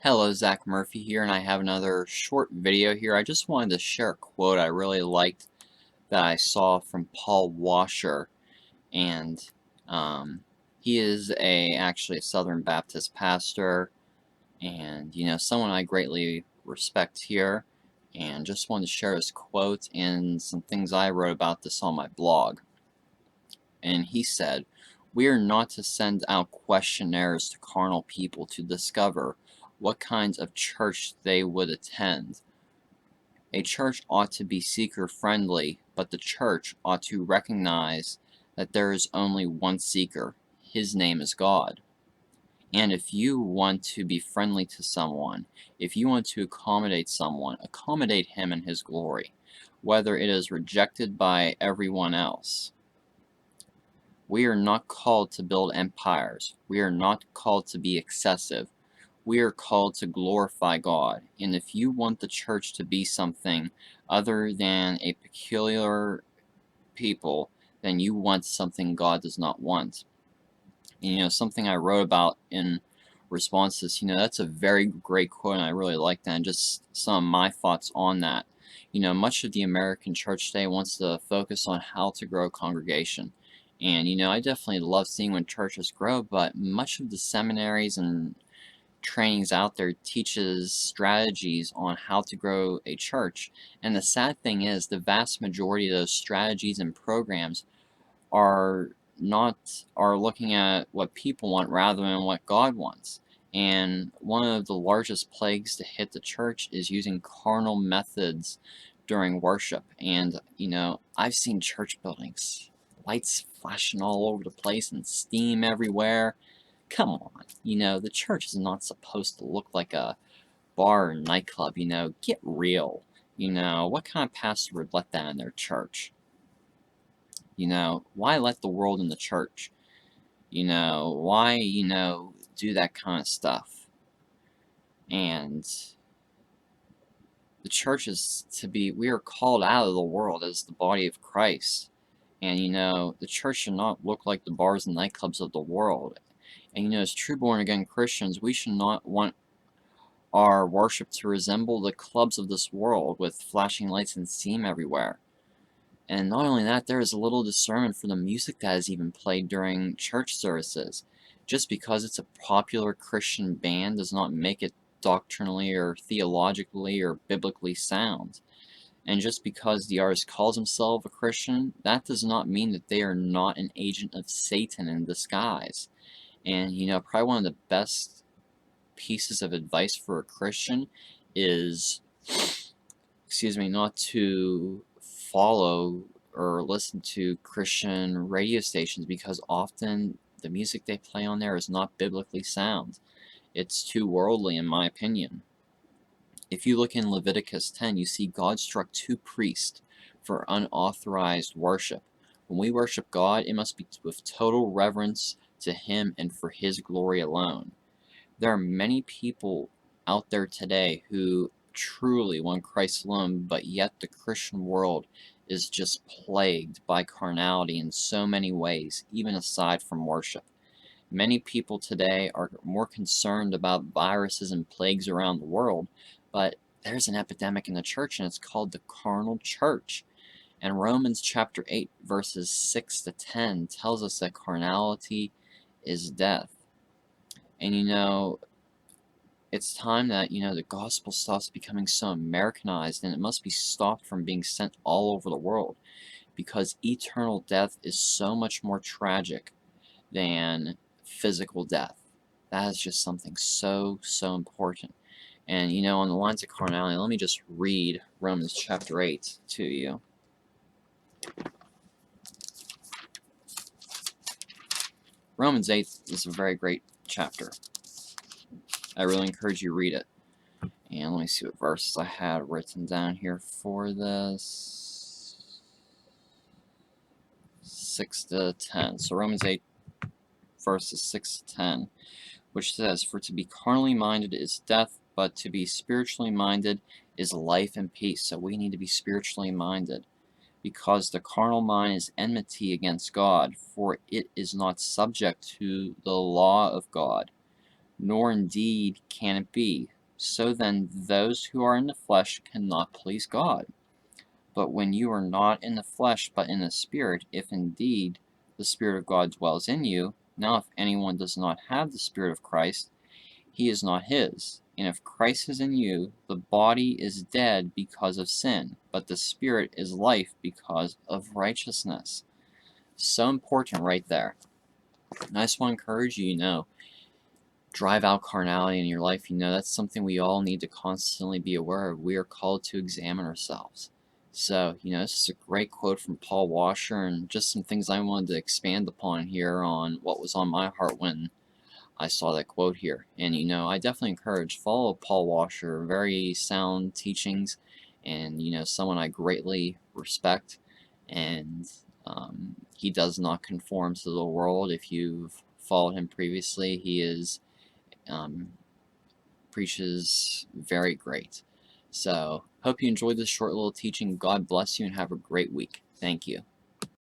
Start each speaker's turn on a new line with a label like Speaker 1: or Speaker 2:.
Speaker 1: Hello, Zach Murphy here, and I have another short video here. I just wanted to share a quote I really liked that I saw from Paul Washer, and he is actually a Southern Baptist pastor, and someone I greatly respect here, and just wanted to share his quote and some things I wrote about this on my blog. And he said, "We are not to send out questionnaires to carnal people to discover what kinds of church they would attend. A church ought to be seeker-friendly, but the church ought to recognize that there is only one seeker. His name is God. And if you want to be friendly to someone, if you want to accommodate someone, accommodate him in his glory, whether it is rejected by everyone else. We are not called to build empires. We are not called to be excessive. We are called to glorify God. And if you want the church to be something other than a peculiar people, then you want something God does not want." And, something I wrote about in response to this, that's a very great quote, and I really like that, and just some of my thoughts on that. Much of the American church today wants to focus on how to grow a congregation. And, I definitely love seeing when churches grow, but much of the seminaries and trainings out there teaches strategies on how to grow a church. And the sad thing is, the vast majority of those strategies and programs are not are looking at what people want rather than what God wants. And one of the largest plagues to hit the church is using carnal methods during worship. And I've seen church buildings, lights flashing all over the place and steam everywhere. Come on, the church is not supposed to look like a bar or nightclub. Get real. What kind of pastor would let that in their church? Why let the world in the church? Why, do that kind of stuff? And the church is we are called out of the world as the body of Christ. And, the church should not look like the bars and nightclubs of the world. And, as true born again Christians, we should not want our worship to resemble the clubs of this world with flashing lights and steam everywhere. And not only that, there is little discernment for the music that is even played during church services. Just because it's a popular Christian band does not make it doctrinally or theologically or biblically sound. And just because the artist calls himself a Christian, that does not mean that they are not an agent of Satan in disguise. And, probably one of the best pieces of advice for a Christian is, not to follow or listen to Christian radio stations, because often the music they play on there is not biblically sound. It's too worldly, in my opinion. If you look in Leviticus 10, you see God struck 2 priests for unauthorized worship. When we worship God, it must be with total reverence to Him and for His glory alone. There are many people out there today who truly want Christ alone, but yet the Christian world is just plagued by carnality in so many ways, even aside from worship. Many people today are more concerned about viruses and plagues around the world, but there's an epidemic in the church, and it's called the carnal church. And Romans chapter 8, verses 6 to 10 tells us that carnality is death. And it's time that, the gospel stops becoming so Americanized, and it must be stopped from being sent all over the world, because eternal death is so much more tragic than physical death. That is just something so, so important. And, on the lines of carnality, let me just read Romans chapter 8 to you. Romans 8 is a very great chapter. I really encourage you to read it. And let me see what verses I had written down here for this. 6 to 10. So Romans 8, verses 6 to 10, which says, "For to be carnally minded is death, but to be spiritually minded is life and peace." So we need to be spiritually minded, because the carnal mind is enmity against God, for it is not subject to the law of God, nor indeed can it be. So then those who are in the flesh cannot please God. But when you are not in the flesh but in the Spirit, if indeed the Spirit of God dwells in you, now if anyone does not have the Spirit of Christ, he is not his. And if Christ is in you, the body is dead because of sin, but the Spirit is life because of righteousness. So important right there. And I just want to encourage you, drive out carnality in your life. That's something we all need to constantly be aware of. We are called to examine ourselves. So, this is a great quote from Paul Washer, and just some things I wanted to expand upon here on what was on my heart when I saw that quote here. And, I definitely encourage, follow Paul Washer, very sound teachings, and, someone I greatly respect. And he does not conform to the world. If you've followed him previously, he is preaches very great. So, hope you enjoyed this short little teaching. God bless you and have a great week. Thank you.